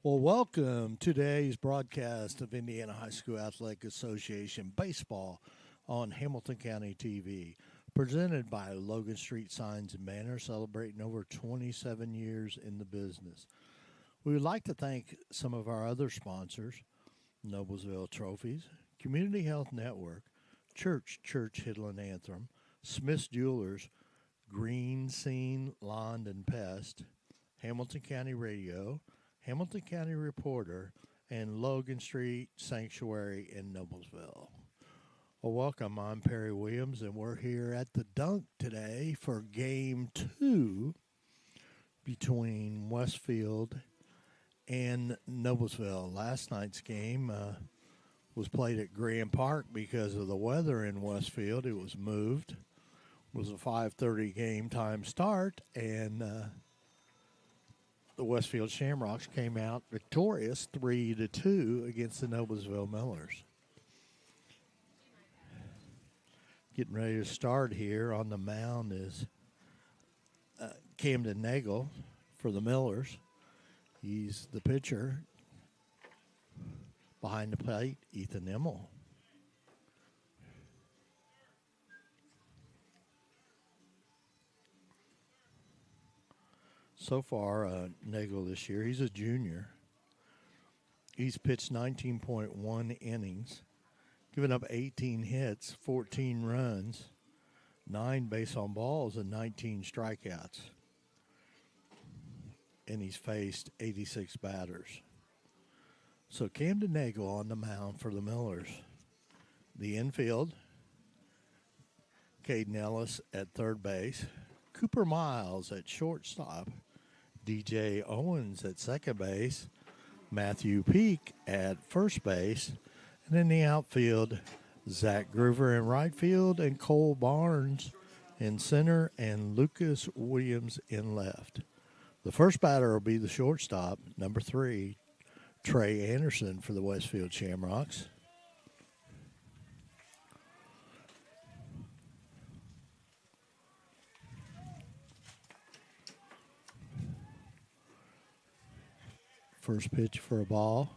Well, welcome to today's broadcast of Indiana High School Athletic Association baseball on Hamilton County TV, presented by Logan Street Signs and Banners, celebrating over 27 years in the business. We would like to thank some of our other sponsors: Noblesville Trophies, Community Health Network, Church Hidland Anthem, Smith's Jewelers, Green Scene Lawn and Pest, Hamilton County Radio, Hamilton County Reporter, and Logan Street Sanctuary in Noblesville. Well, welcome. I'm Perry Williams, and we're here at the Dunk today for Game 2 between Westfield and Noblesville. Last night's game was played at Grand Park because of the weather in Westfield. It was moved. It was a 5:30 game time start, and the Westfield Shamrocks came out victorious 3-2 against the Noblesville Millers. Getting ready to start here on the mound is Camden Nagel for the Millers. He's the pitcher. Behind the plate, Ethan Immel. So far, Nagel this year, he's a junior. He's pitched 19.1 innings, given up 18 hits, 14 runs, 9 base on balls, and 19 strikeouts. And he's faced 86 batters. So Camden Nagel on the mound for the Millers. The infield, Caden Ellis at third base, Cooper Miles at shortstop, DJ Owens at second base, Matthew Peak at first base, and in the outfield, Zach Groover in right field and Cole Barnes in center and Lucas Williams in left. The first batter will be the shortstop, number 3, Trey Anderson for the Westfield Shamrocks. First pitch for a ball.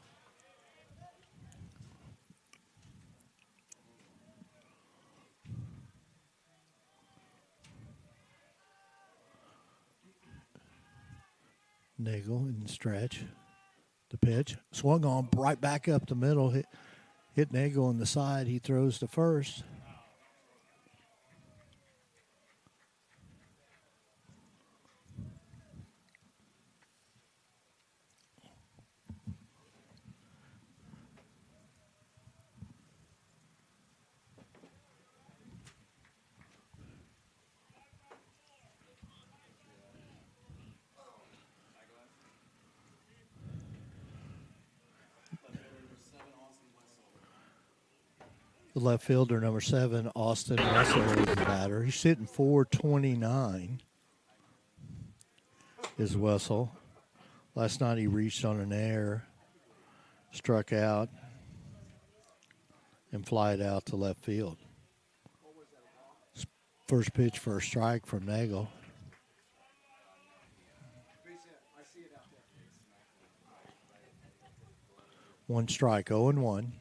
Nagel in the stretch. The pitch. Swung on right back up the middle. Hit Nagel on the side. He throws to first. The left fielder, number 7, Austin Russell, is the batter. He's hitting .429 is Wessel. Last night he reached on an error, struck out, and flied out to left field. First pitch for a strike from Nagel. One strike, 0-1.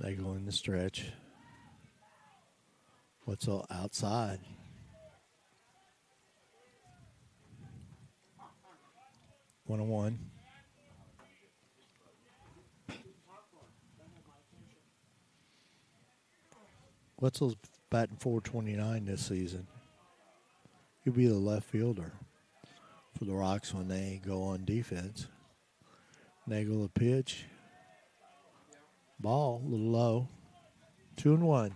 Nagel in the stretch. Wetzel outside. 1-1. Wetzel's batting .429 this season. He'll be the left fielder for the Rocks when they go on defense. Nagel a pitch. Ball, a little low. 2-1.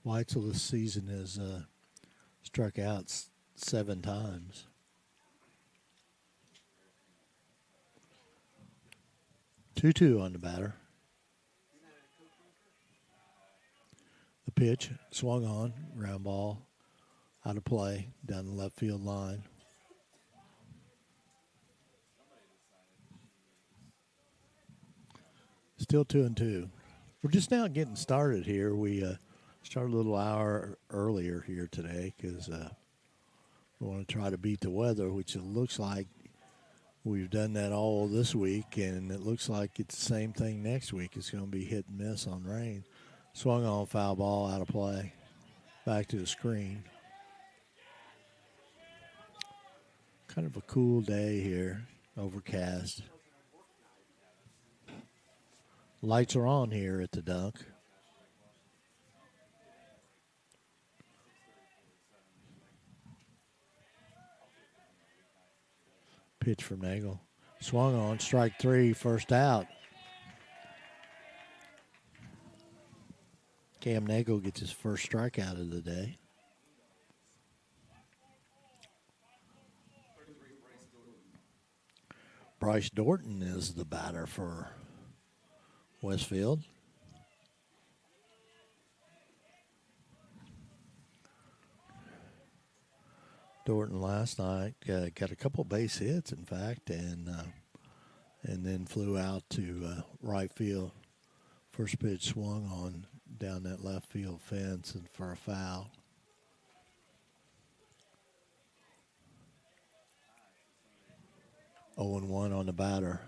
Weitzel this season has struck out 7 times. 2-2 on the batter. The pitch swung on, ground ball, out of play, down the left field line. Still 2-2. We're just now getting started here. We started a little hour earlier here today because we want to try to beat the weather, which it looks like we've done that all this week, and it looks like it's the same thing next week. It's going to be hit and miss on rain. Swung on, foul ball, out of play. Back to the screen. Kind of a cool day here, overcast. Lights are on here at the dunk. Pitch from Nagel. Swung on, strike 3, first out. Cam Nagel gets his first strikeout of the day. Bryce Dorton is the batter for Westfield. Dorton last night got a couple base hits, in fact, and then flew out to right field. First pitch swung on down that left field fence and for a foul. Oh and 1 on the batter.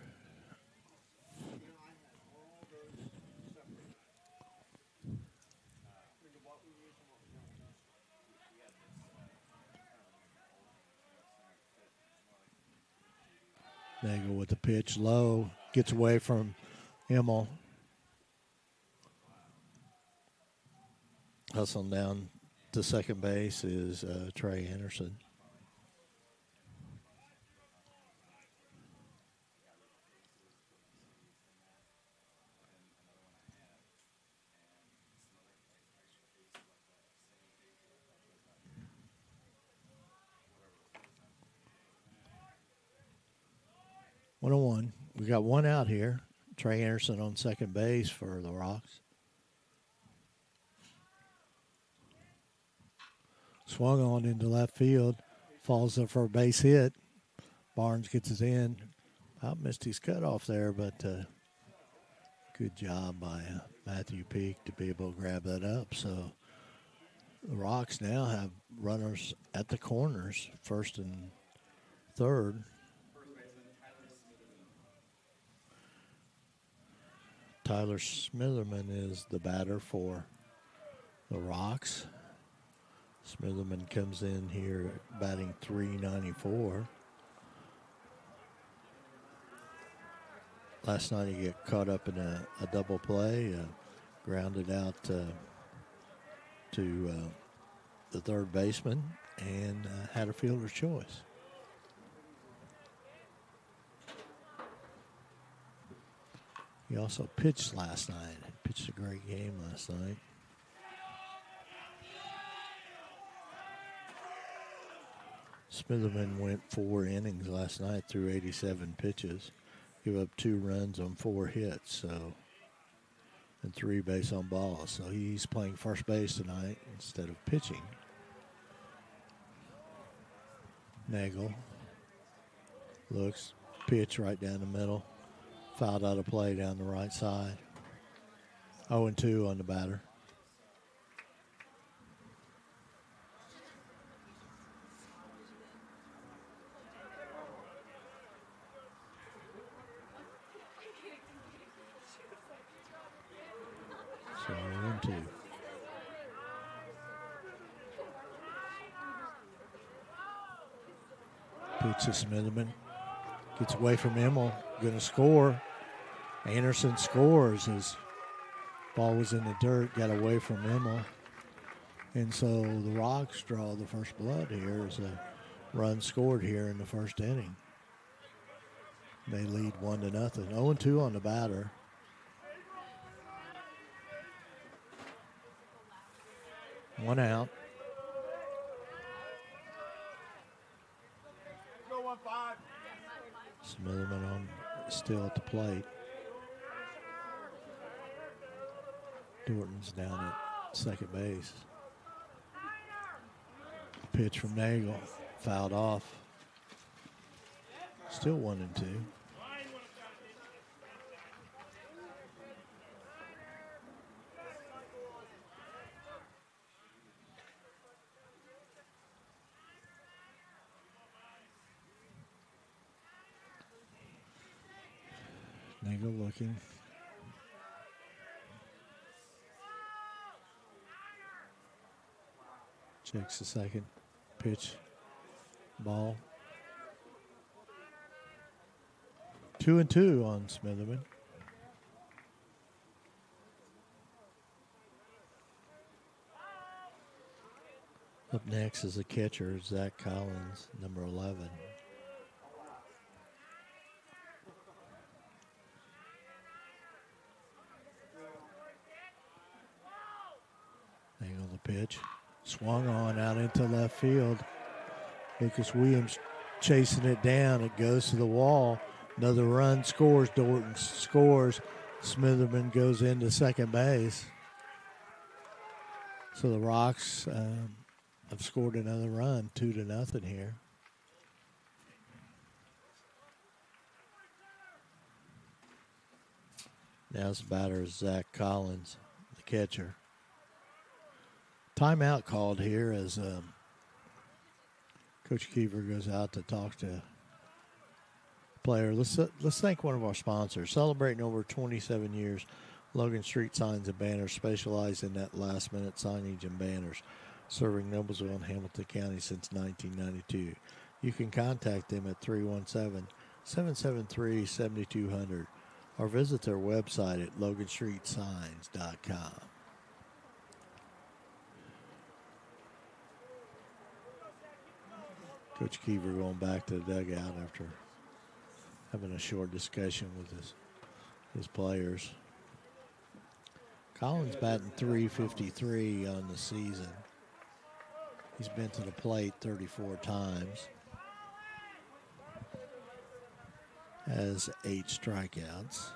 Nagel with the pitch low, gets away from Himmel. Hustling down to second base is Trey Anderson. One on one. We got one out here. Trey Anderson on second base for the Rocks. Swung on into left field. Falls up for a base hit. Barnes gets his in. About missed his cutoff there, but good job by Matthew Peak to be able to grab that up. So the Rocks now have runners at the corners, first and third. Tyler Smitherman is the batter for the Rocks. Smitherman comes in here batting .394. Last night he got caught up in a double play, grounded out to the third baseman, and had a fielder's choice. He also pitched last night. Pitched a great game last night. Smitherman went 4 innings last night through 87 pitches. Gave up 2 runs on 4 hits, and 3 base on balls. So he's playing first base tonight instead of pitching. Nagel looks, pitch right down the middle. Fouled out of play down the right side. 0-2 on the batter. So 0-2. Pitch to Smitherman. Gets away from Himmel. Going to score. Anderson scores. His ball was in the dirt, got away from Himmel. And so the Rocks draw the first blood here as a run scored here in the first inning. They lead 1-0. 0-2 on the batter. One out. Smitherman on still at the plate. Dorton's down at second base. Pitch from Nagel, fouled off. Still 1-2. Nagel looking. Checks the second pitch. Ball. 2-2 on Smitherman. Up next is the catcher, Zach Collins, number 11. Angle the pitch. Swung on out into left field. Lucas Williams chasing it down. It goes to the wall. Another run scores. Dorton scores. Smitherman goes into second base. So the Rocks have scored another run, 2-0 here. Now's the batter is Zach Collins, the catcher. Timeout called here as Coach Keever goes out to talk to player. Let's thank one of our sponsors. Celebrating over 27 years, Logan Street Signs and Banners specialize in that last-minute signage and banners, serving Noblesville and Hamilton County since 1992. You can contact them at 317-773-7200 or visit their website at loganstreetsigns.com. Coach Keever going back to the dugout after having a short discussion with his players. Collins batting .353 on the season. He's been to the plate 34 times. Has 8 strikeouts.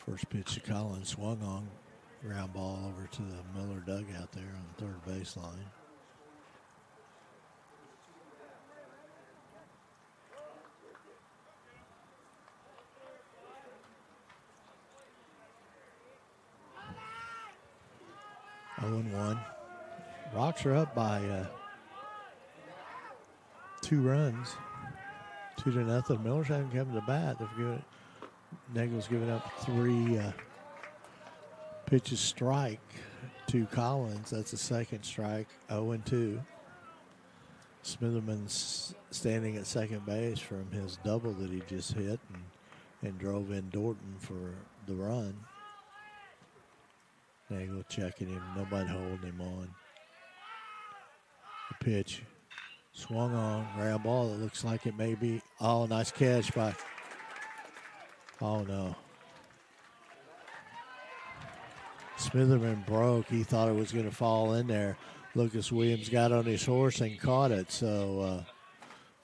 First pitch to Collins, swung on, ground ball over to the Miller dugout there on the third baseline. Oh, 0-1. Rocks are up by 2 runs, 2-0. Millers haven't come to bat. They've got Nagel's given up 3 pitches strike to Collins. That's a second strike, 0-2. Smitherman's standing at second base from his double that he just hit and drove in Dorton for the run. Nagel checking him, nobody holding him on. The pitch swung on, ground ball that looks like it may be. Oh, nice catch by. Oh, no. Smitherman broke. He thought it was going to fall in there. Lucas Williams got on his horse and caught it. So,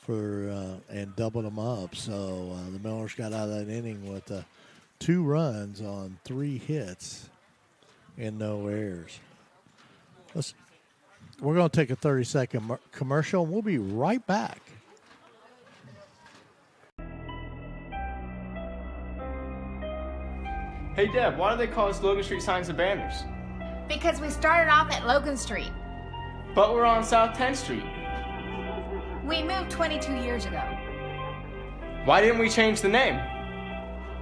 and doubled him up. So the Millers got out of that inning with 2 runs on 3 hits and no errors. We're going to take a 30-second commercial, and we'll be right back. Hey, Deb, why do they call us Logan Street Signs and Banners? Because we started off at Logan Street. But we're on South 10th Street. We moved 22 years ago. Why didn't we change the name?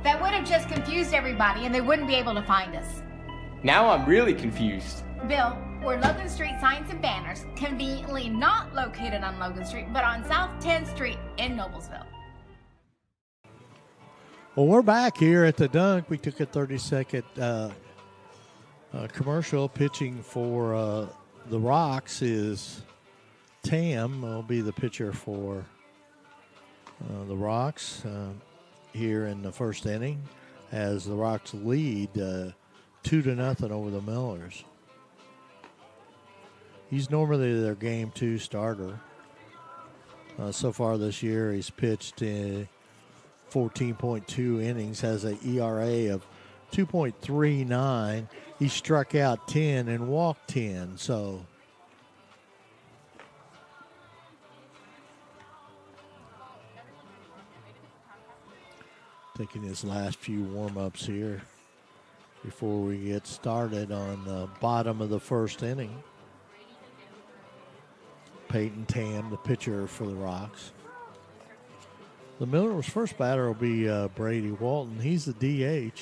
That would have just confused everybody and they wouldn't be able to find us. Now I'm really confused. Bill, we're Logan Street Signs and Banners, conveniently not located on Logan Street, but on South 10th Street in Noblesville. Well, we're back here at the Dunk. We took a 30-second commercial. Pitching for the Rocks is Tam. Will be the pitcher for the Rocks here in the first inning as the Rocks lead 2-0 over the Millers. He's normally their game 2 starter. So far this year, he's pitched 14.2 innings, has an ERA of 2.39. He struck out 10 and walked 10. So taking his last few warm-ups here before we get started on the bottom of the first inning. Peyton Tam, the pitcher for the Rocks. The Millers' first batter will be Brady Walton. He's the DH.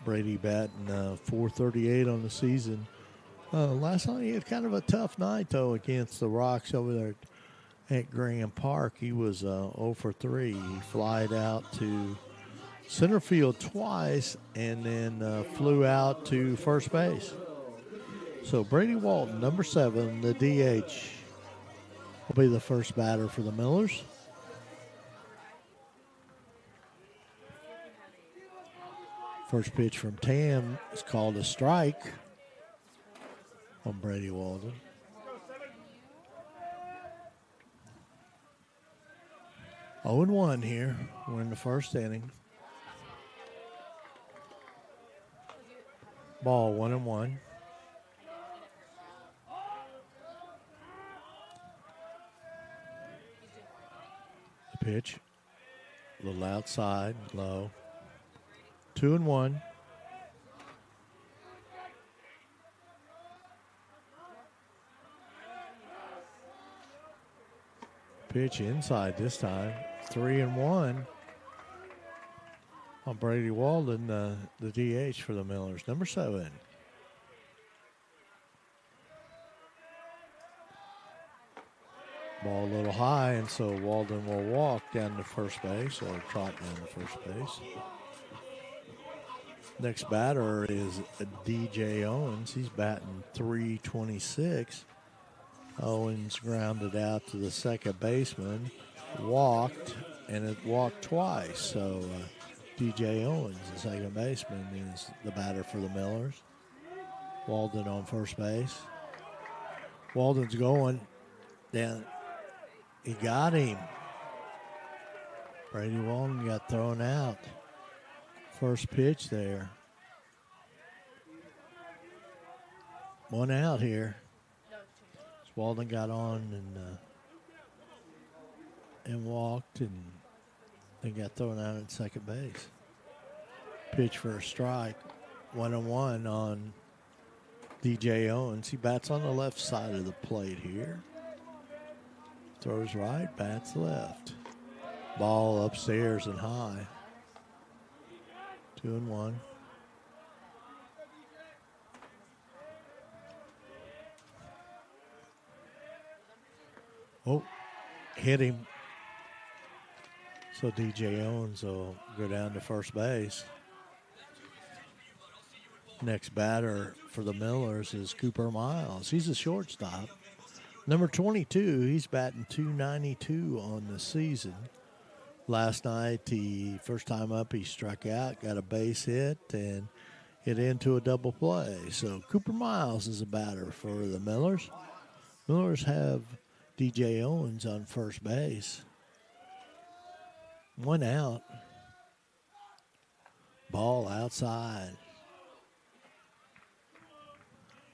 Brady batting .438 on the season. Last night he had kind of a tough night, though, against the Rocks over there at Graham Park. He was 0 for 3. He flied out to center field twice and then flew out to first base. So Brady Walton, number 7, the DH, will be the first batter for the Millers. First pitch from Tam is called a strike on Brady Walton. Oh and 1 here. We're in the first inning. Ball 1-1. The pitch, a little outside, low. 2-1. Pitch inside this time. 3-1 on Brady Walden, the DH for the Millers, number 7. Ball a little high, and so Walden will walk down to first base, or trot down to first base. Next batter is DJ Owens. He's batting .326. Owens grounded out to the second baseman, walked, and it walked twice. So DJ Owens, the second baseman, is the batter for the Millers. Walden on first base. Walden's going down. He got him. Brady Walden got thrown out. First pitch there. 1 out here. Walden got on and walked and then got thrown out at second base. Pitch for a strike. 1-1 on DJ Owens. He bats on the left side of the plate here. Throws right, bats left. Ball upstairs and high. 2-1. Oh, hit him. So DJ Owens will go down to first base. Next batter for the Millers is Cooper Miles. He's a shortstop. Number 22, he's batting .292 on the season. Last night, first time up, he struck out, got a base hit, and hit into a double play. So Cooper Miles is a batter for the Millers. Millers have DJ Owens on first base. 1 out. Ball outside.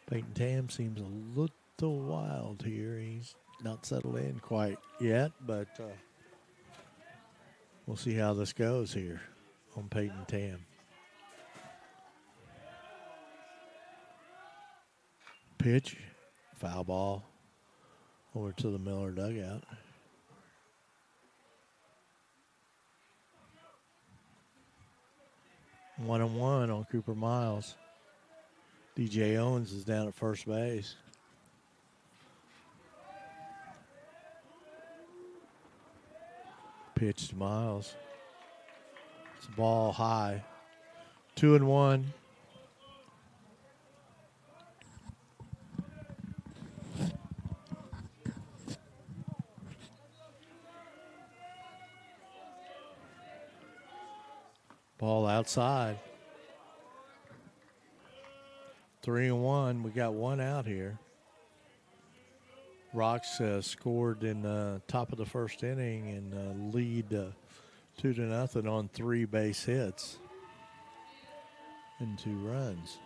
Peyton Tam seems a little wild here. He's not settled in quite yet, but we'll see how this goes here on Peyton Tam. Pitch, foul ball over to the Miller dugout. One and one on Cooper Miles. DJ Owens is down at first base. Pitch to Miles. It's a ball high. 2-1. Ball outside. 3-1. We got 1 out here. Rocks scored in the top of the first inning and lead 2-0 on 3 base hits and 2 runs.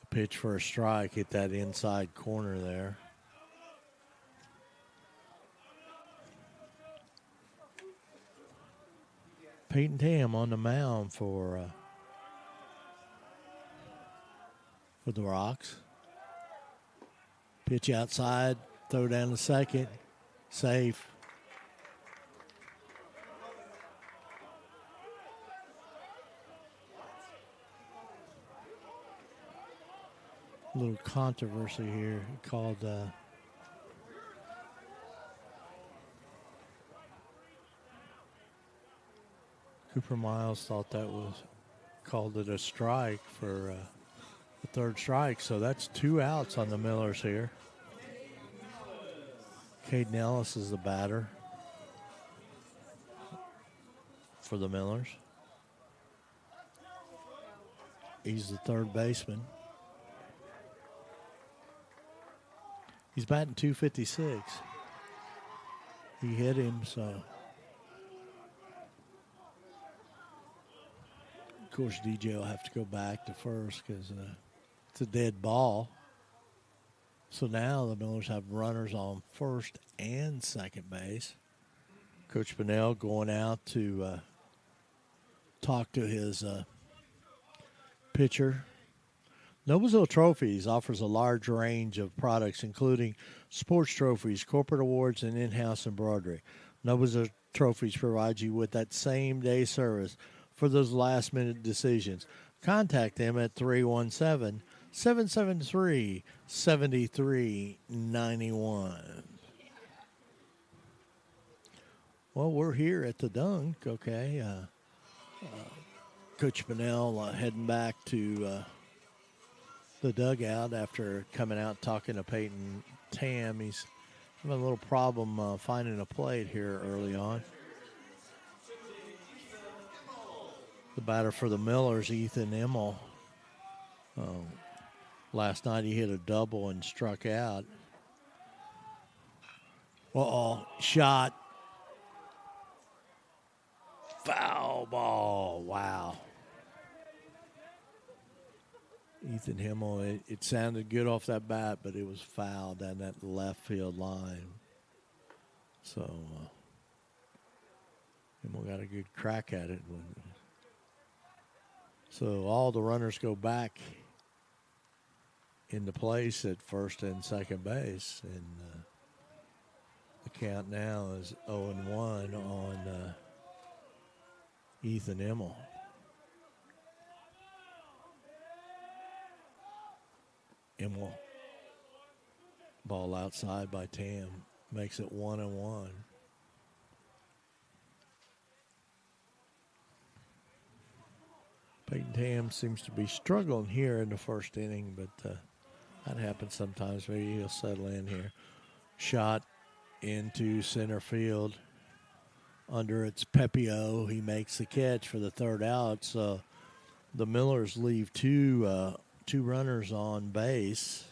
A pitch for a strike, hit that inside corner there. Peyton Tam on the mound for the Rocks. Pitch outside, throw down to second, safe. A little controversy here. He called Cooper Miles thought that was called it a strike for the third strike. So that's 2 outs on the Millers here. Caden Ellis is the batter for the Millers. He's the third baseman. He's batting .256. He hit him, so. Of course, DJ will have to go back to first because it's a dead ball. So now the Millers have runners on first and second base. Coach Bunnell going out to talk to his pitcher. Noblesville Trophies offers a large range of products, including sports trophies, corporate awards, and in-house embroidery. Noblesville Trophies provides you with that same-day service for those last-minute decisions. Contact them at 317-773-7391. Well, we're here at the dunk, okay. Coach Bunnell heading back to the dugout after coming out talking to Peyton Tam. He's having a little problem finding a plate here early on. The batter for the Millers, Ethan Emmel. Last night he hit a double and struck out. Shot. Foul ball. Wow. Ethan Himmel, it sounded good off that bat, but it was foul down that left field line. So Himmel got a good crack at it. So all the runners go back into place at first and second base. And the count now is 0-1 on Ethan Himmel. Emmel, ball outside by Tam, makes it 1-1. Peyton Tam seems to be struggling here in the first inning, but that happens sometimes. Maybe he'll settle in here. Shot into center field. Under its Pepio, he makes the catch for the third out. So the Millers leave two runners on base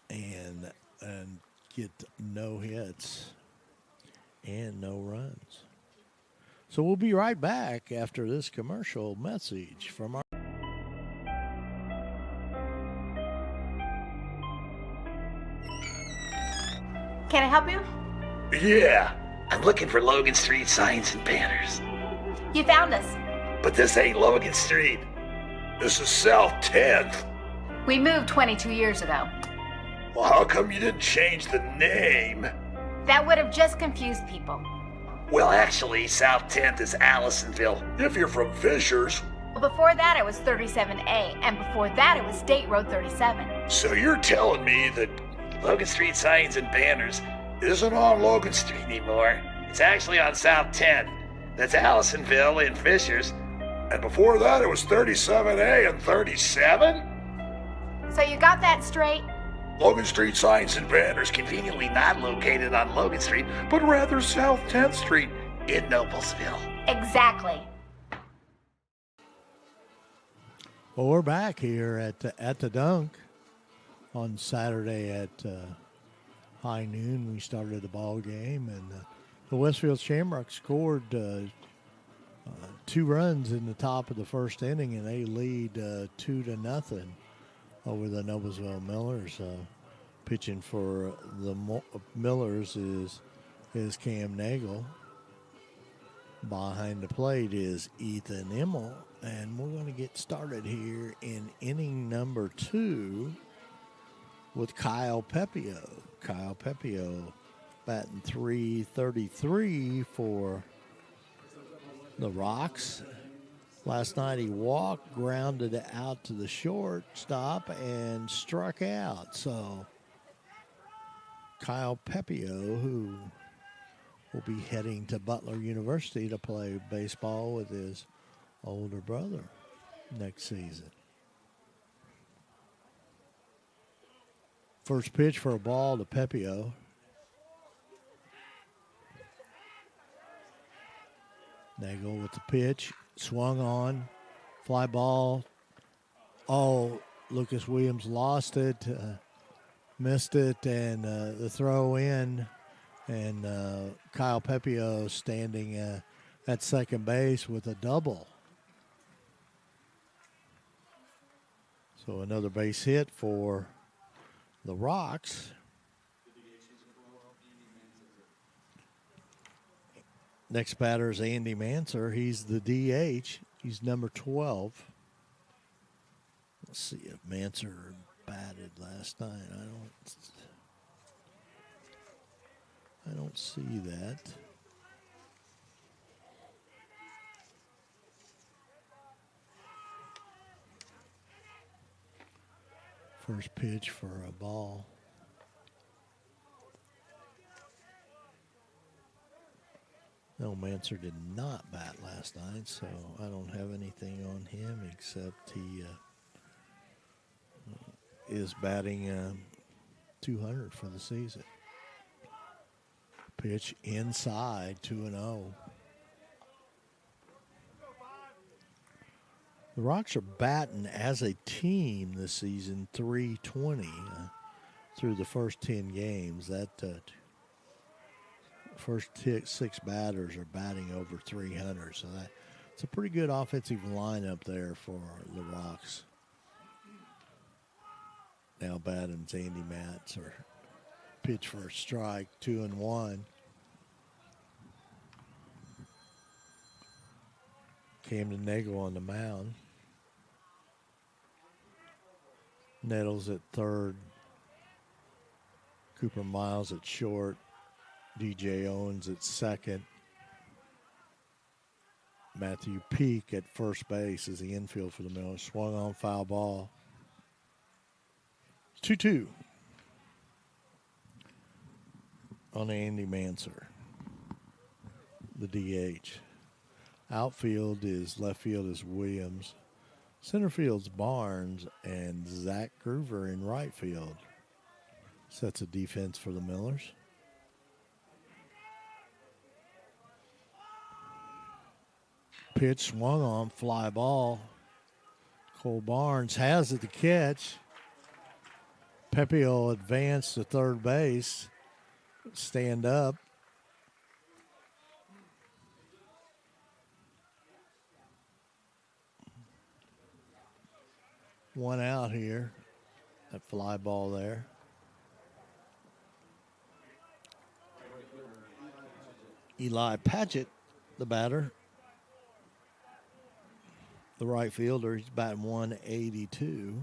and get no hits and no runs. So we'll be right back after this commercial message from our... Can I help you? Yeah, I'm looking for Logan Street signs and banners. You found us. But this ain't Logan Street. This is South 10th. We moved 22 years ago. Well, how come you didn't change the name? That would have just confused people. Well, actually, South 10th is Allisonville, if you're from Fishers. Well, before that, it was 37A, and before that, it was State Road 37. So you're telling me that Logan Street signs and banners isn't on Logan Street anymore? It's actually on South 10th. That's Allisonville in Fishers. And before that, it was 37A and 37? So you got that straight? Logan Street signs and banners conveniently not located on Logan Street, but rather South 10th Street in Noblesville. Exactly. Well, we're back here at the Dunk on Saturday at high noon. We started the ball game, and the Westfield Shamrocks scored 2 runs in the top of the first inning, and they lead 2-0 over the Noblesville Millers. Pitching for the Millers is Cam Nagel. Behind the plate is Ethan Immel, and we're going to get started here in inning number 2 with Kyle Pepio. Kyle Pepio batting .333 for the Rocks. Last night he walked, grounded it out to the shortstop, and struck out. So Kyle Pepio, who will be heading to Butler University to play baseball with his older brother next season. First pitch for a ball to Pepio. Nagel with the pitch, swung on, fly ball. Oh, Lucas Williams lost it, missed it, and the throw in. And Kyle Pepio standing at second base with a double. So another base hit for the Rocks. Next batter is Andy Manser. He's the DH. He's number 12. Let's see if Manser batted last night. I don't see that. First pitch for a ball. No, Manser did not bat last night, so I don't have anything on him except he is batting .200 for the season. Pitch inside, 2-0. The Rocks are batting as a team this season .320 through the first 10 games. That first 6 batters are batting over .300, so it's a pretty good offensive lineup there for the Rocks. Now batting's Andy Manser. Pitch for a strike, 2-1. Camden Nagel on the mound. Nettles at third. Cooper Miles at short. DJ Owens at second. Matthew Peak at first base is the infield for the Millers. Swung on, foul ball. 2-2 on Andy Manser, the DH. Outfield is, left field is Williams. Center field's Barnes, and Zach Groover in right field. Sets a defense for the Millers. Pitch swung on, fly ball. Cole Barnes has it to catch. Pepio advanced to third base. Stand up. One out here. That fly ball there. Eli Patchett, the batter. The right fielder, he's batting 182.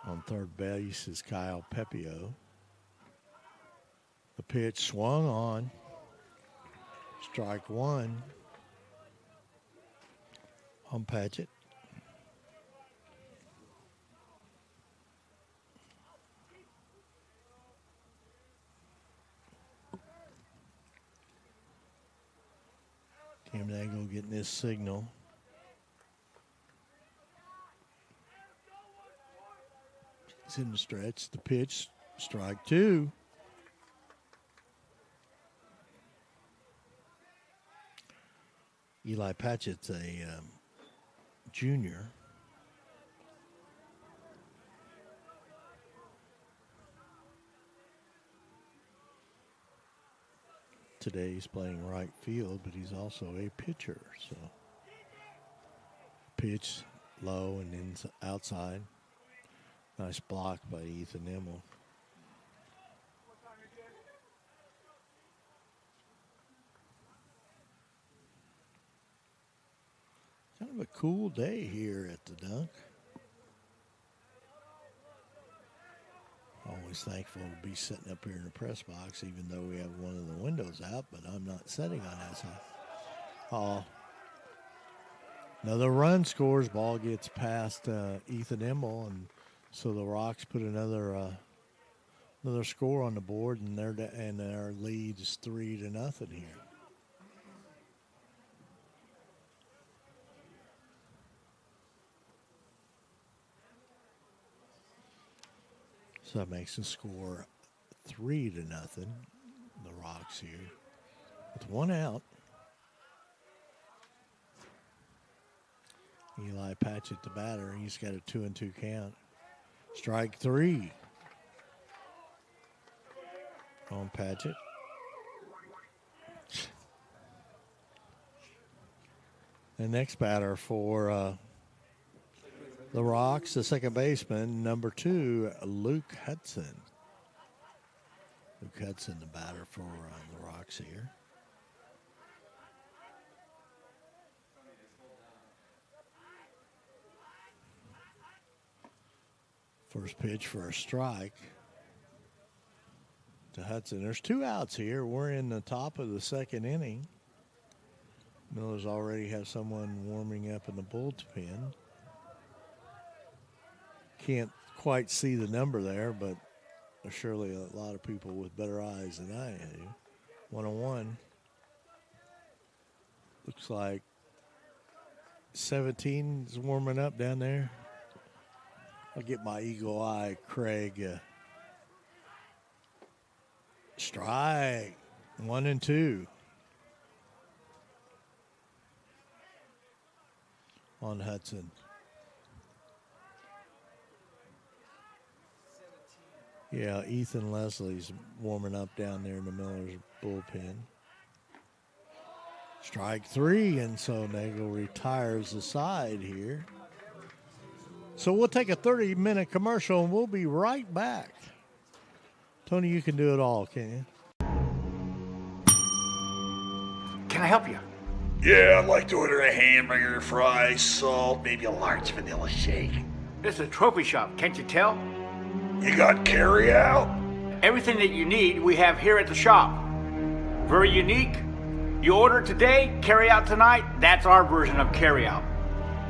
On third base is Kyle Pepio. The pitch swung on. Strike one on Patchett. Cam Nagel getting his signal. He's in the stretch. The pitch, strike two. Eli Patchett's a junior. Today he's playing right field, but he's also a pitcher. So pitch low and outside. Nice block by Ethan Immel. Kind of a cool day here at the Dunk. Always thankful to be sitting up here in the press box, even though we have one of the windows out, but I'm not sitting on that side. Another run scores. Ball gets past Ethan Immel, and so the Rocks put another score on the board, and their lead is 3-0 here. So that makes the score 3-0. The Rocks here with one out. Eli Patchett, the batter, he's got a 2-2 count. Strike three on Patchett. The next batter for the Rocks, the second baseman, number 2, Luke Hudson. Luke Hudson, the batter for the Rocks here. First pitch for a strike to Hudson. There's 2 outs here. We're in the top of the second inning. Millers already have someone warming up in the bullpen. Can't quite see the number there, but there's surely a lot of people with better eyes than I do. 1-1. Looks like 17 is warming up down there. I'll get my eagle eye, Craig. Strike. 1-2 on Hudson. Yeah, Ethan Leslie's warming up down there in the Millers bullpen. Strike three, and so Nagel retires the side here. So we'll take a 30-minute commercial, and we'll be right back. Tony, you can do it all, can you? Can I help you? Yeah, I'd like to order a hamburger, fries, salt, maybe a large vanilla shake. This is a trophy shop, can't you tell? You got carry out? Everything that you need, we have here at the shop. Very unique. You order today, carry out tonight. That's our version of carry out.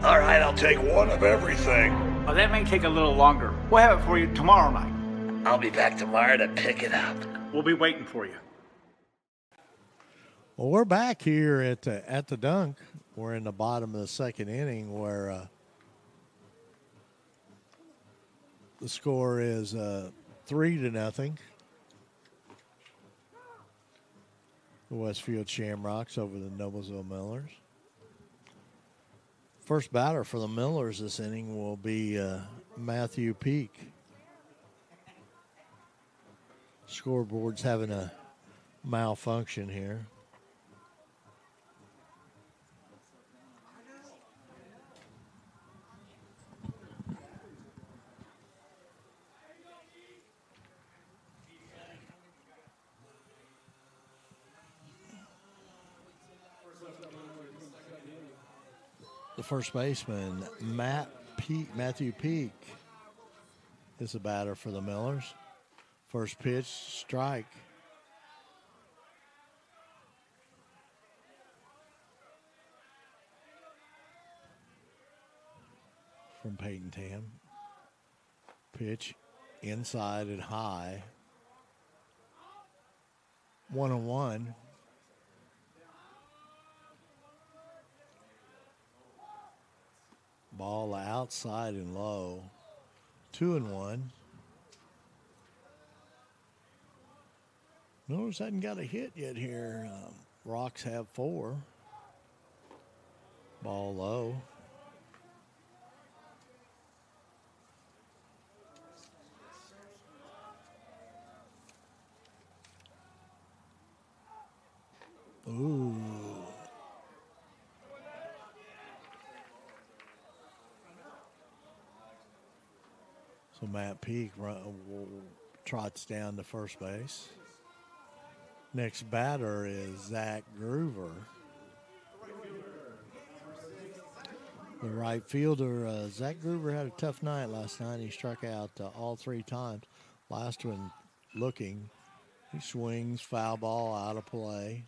All right, I'll take one of everything. Well, that may take a little longer. We'll have it for you tomorrow night. I'll be back tomorrow to pick it up. We'll be waiting for you. Well, we're back here at the Dunk. We're in the bottom of the second inning where the score is 3-0. The Westfield Shamrocks over the Noblesville Millers. First batter for the Millers this inning will be Matthew Peak. Scoreboard's having a malfunction here. The first baseman, Matthew Peak, is the batter for the Millers. First pitch, strike. From Peyton Tam. Pitch inside and high. 1-1. Ball outside and low. 2-1. Millers hadn't got a hit yet here. Rocks have 4. Ball low. Ooh. So Matt Peak trots down to first base. Next batter is Zach Groover. The right fielder, Zach Groover, had a tough night last night. He struck out all 3 times. Last one looking. He swings, foul ball, out of play.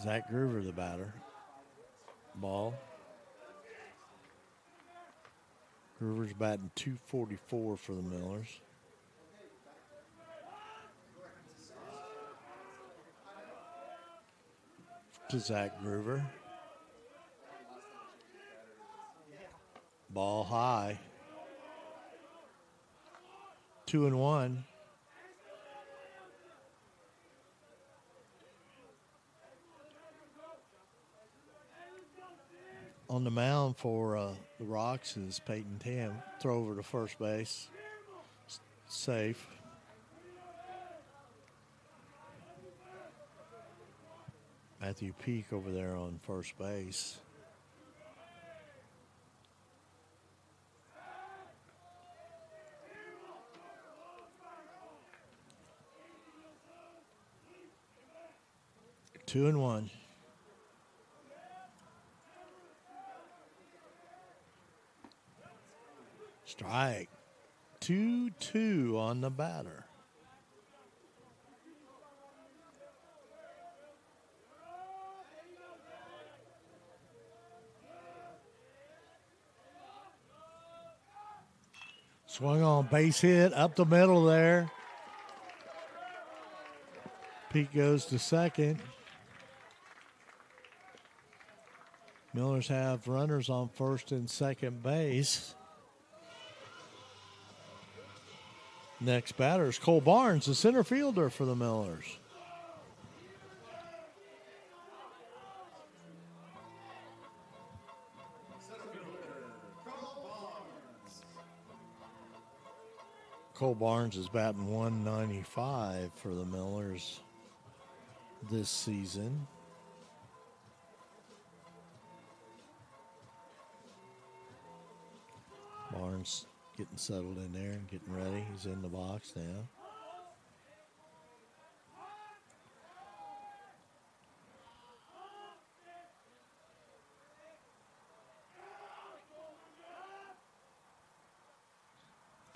Zach Groover, the batter. Ball. Groover's batting .244 for the Millers. To Zach Groover. Ball high. 2-1. On the mound for the Rocks is Peyton Tam. Throw over to first base. Safe. Matthew Peak over there on first base. Two and one. Strike. 2-2 on the batter. Swung on, base hit up the middle there. Pete goes to second. Millers have runners on first and second base. Next batter is Cole Barnes, the center fielder for the Millers. Cole Barnes is batting .195 for the Millers this season. Barnes getting settled in there and getting ready. He's in the box now.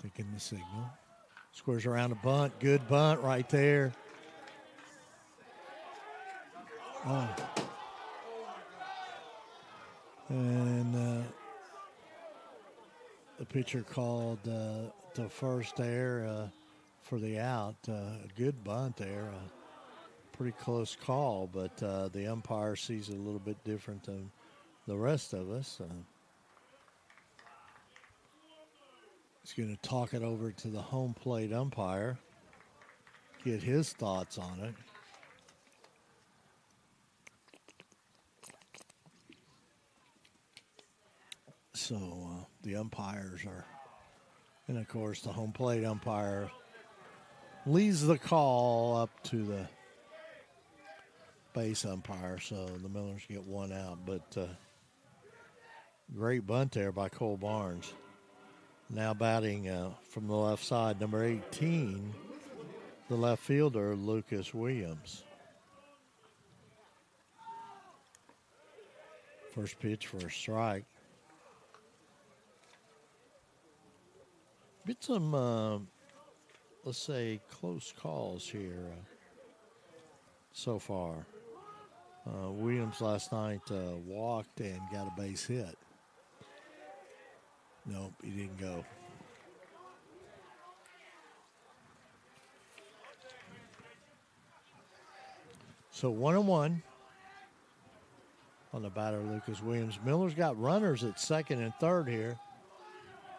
Taking the signal. Squares around a bunt. Good bunt right there. Oh. And the pitcher called to first there for the out. A good bunt there. Pretty close call, but the umpire sees it a little bit different than the rest of us. He's going to talk it over to the home plate umpire, get his thoughts on it. So the umpires are, and of course the home plate umpire leaves the call up to the base umpire, so the Millers get one out. But great bunt there by Cole Barnes. Now batting from the left side, number 18, the left fielder, Lucas Williams. First pitch for a strike. Get some, let's say, close calls here so far. Williams last night walked and got a base hit. Nope, he didn't go. So 1-1. on the batter, Lucas Williams. Miller's got runners at second and third here.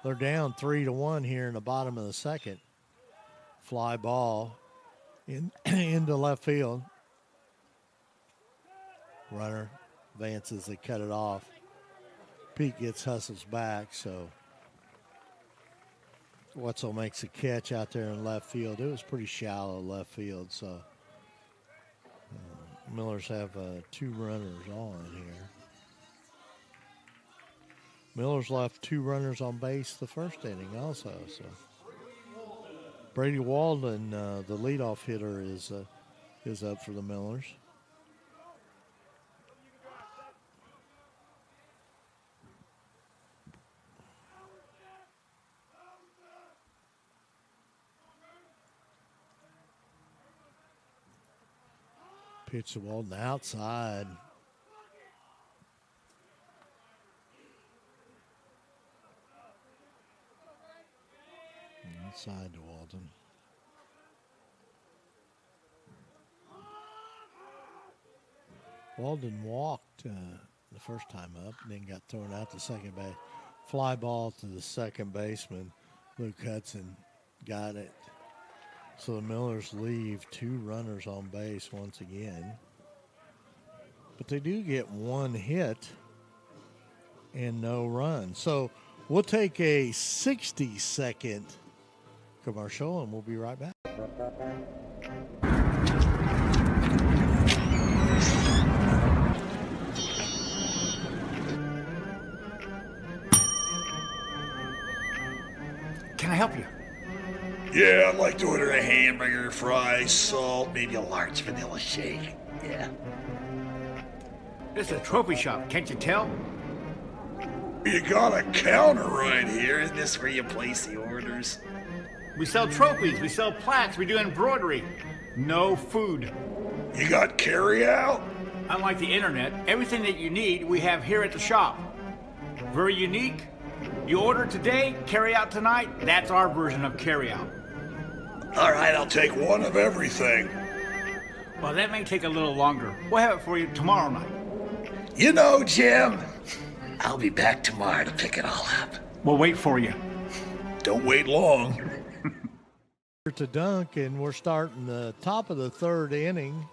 They're down 3-1 here in the bottom of the second. Fly ball into left field. Runner advances, they cut it off. Pete gets hustles back, so Wetzel makes a catch out there in left field. It was pretty shallow left field, so Millers have 2 runners on here. Millers left 2 runners on base the first inning also. So Brady Walden, the leadoff hitter, is up for the Millers. Pitch to Walden outside. Outside to Walden. Walden walked the first time up, and then got thrown out to second base. Fly ball to the second baseman. Luke Hudson got it. So the Millers leave 2 runners on base once again. But they do get 1 hit and no run. So we'll take a 60-second commercial, and we'll be right back. Can I help you? Yeah, I'd like to order a hamburger, fries, salt, maybe a large vanilla shake. Yeah. This is a trophy shop, can't you tell? You got a counter right here. Isn't this where you place the orders? We sell trophies, we sell plaques, we do embroidery. No food. You got carry out? Unlike the internet, everything that you need we have here at the shop. Very unique. You order today, carry out tonight. That's our version of carry out. All right, I'll take 1 of everything. Well, that may take a little longer. We'll have it for you tomorrow night. You know, Jim, I'll be back tomorrow to pick it all up. We'll wait for you. Don't wait long. To Dunk, and we're starting the top of the third inning.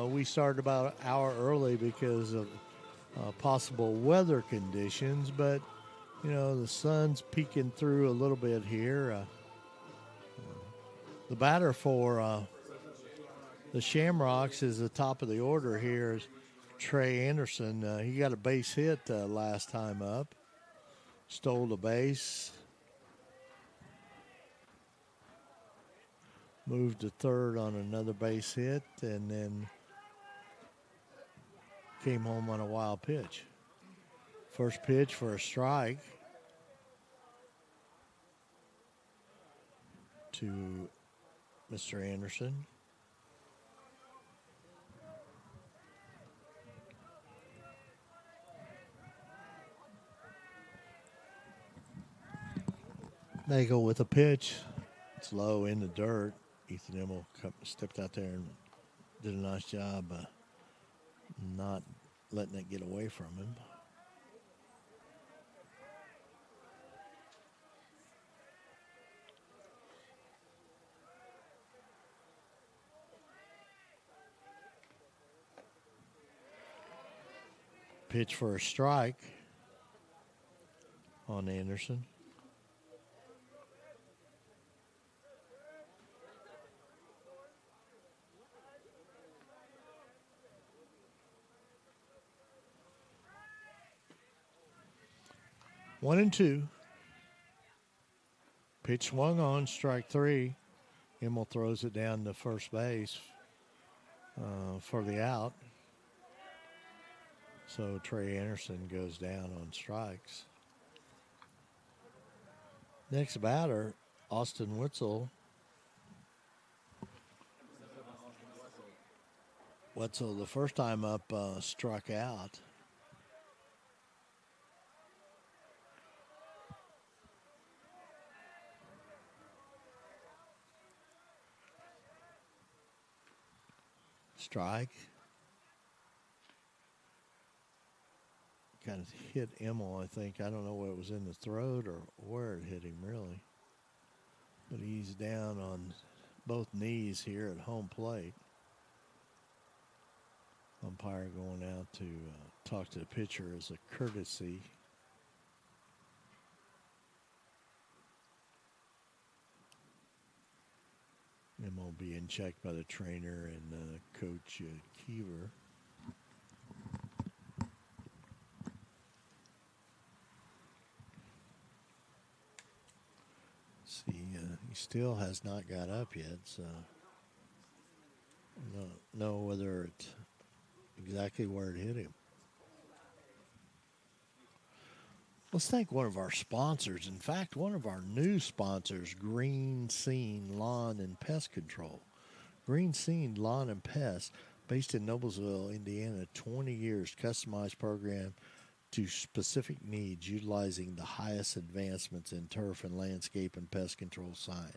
We started about an hour early because of possible weather conditions, but you know, the sun's peeking through a little bit here. The batter for the Shamrocks is the top of the order here is Trey Anderson. He got a base hit last time up. Stole the base. Moved to third on another base hit, and then came home on a wild pitch. First pitch for a strike to Mr. Anderson. They go with a pitch. It's low in the dirt. Ethan Immel stepped out there and did a nice job not letting it get away from him. Pitch for a strike on Anderson. One and two. Pitch swung on, strike 3. Immel throws it down to first base for the out. So Trey Anderson goes down on strikes. Next batter, Austin Wetzel. Wetzel, the first time up, struck out. Strike. kind of hit Emil, I think. I don't know what it was in the throat or where it hit him, really. But he's down on both knees here at home plate. Umpire going out to talk to the pitcher as a courtesy. Emil being checked by the trainer and Coach Kiever. See, he still has not got up yet, so I don't know whether it's exactly where it hit him. Let's thank one of our sponsors. In fact, one of our new sponsors, Green Scene Lawn and Pest Control. Green Scene Lawn and Pest, based in Noblesville, Indiana, 20 years, customized program to specific needs, utilizing the highest advancements in turf and landscape and pest control science.